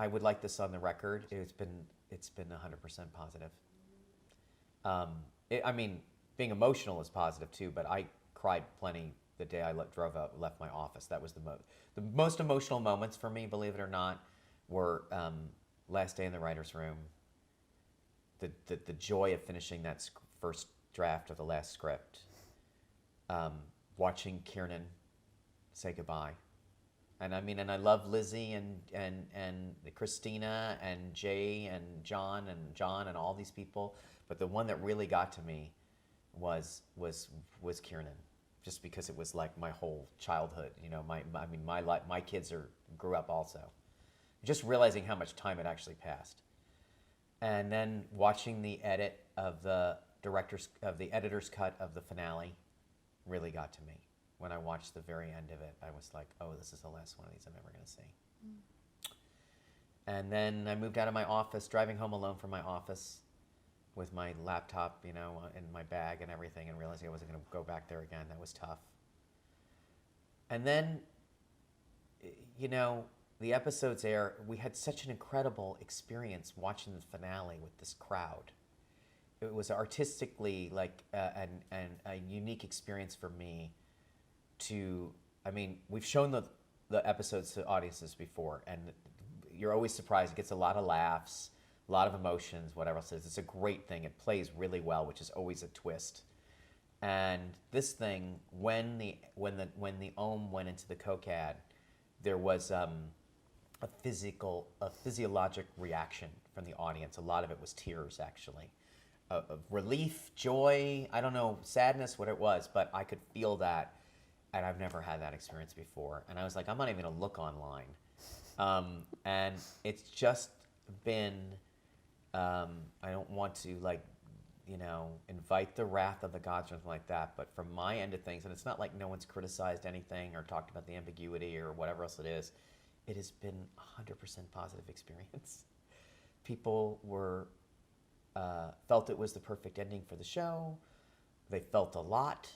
I would like this on the record. It's been 100% positive. I mean, being emotional is positive too, but I cried plenty the day I drove out, left my office. That was the most emotional moments for me, believe it or not, were last day in the writer's room. The joy of finishing that first draft of the last script. Watching Kiernan say goodbye. And I mean, and I love Lizzie and Christina and Jay and John and all these people, but the one that really got to me was Kiernan, just because it was like my whole childhood. You know, my kids grew up also, just realizing how much time had actually passed, and then watching the edit of the editor's cut of the finale, really got to me. When I watched the very end of it, I was like, oh, this is the last one of these I'm ever going to see. And then I moved out of my office, driving home alone from my office with my laptop, you know, in my bag and everything, and realizing I wasn't going to go back there again. That was tough. And then, you know, the episodes air, we had such an incredible experience watching the finale with this crowd. It was artistically like a unique experience for me. I mean, we've shown the episodes to audiences before, and you're always surprised. It gets a lot of laughs, a lot of emotions, whatever else it is. It's a great thing. It plays really well, which is always a twist. And this thing, when the ohm went into the COCAD, there was a physiologic reaction from the audience. A lot of it was tears, actually. Of relief, joy, I don't know, sadness, what it was, but I could feel that. And I've never had that experience before. And I was like, I'm not even going to look online. And it's just been, I don't want to, like, you know, invite the wrath of the gods or anything like that. But from my end of things, and it's not like no one's criticized anything or talked about the ambiguity or whatever else it is, it has been 100% positive experience. People felt it was the perfect ending for the show. They felt a lot.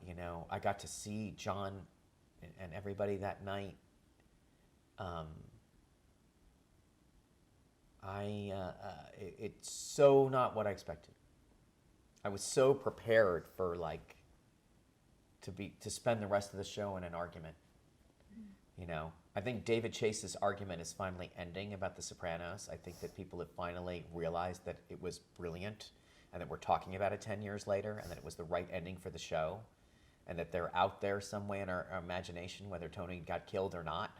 You know, I got to see John and everybody that night. It's so not what I expected. I was so prepared for, like, to spend the rest of the show in an argument. You know, I think David Chase's argument is finally ending about The Sopranos. I think that people have finally realized that it was brilliant, and that we're talking about it 10 years later, and that it was the right ending for the show, and that they're out there some way in our imagination, whether Tony got killed or not.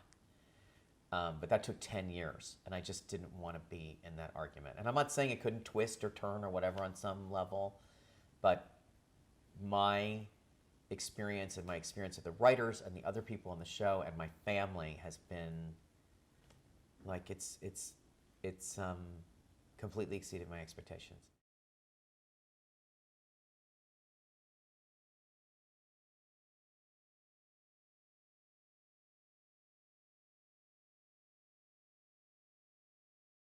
But that took 10 years, and I just didn't want to be in that argument. And I'm not saying it couldn't twist or turn or whatever on some level, but my experience and my experience of the writers and the other people on the show and my family has been like, it's completely exceeded my expectations.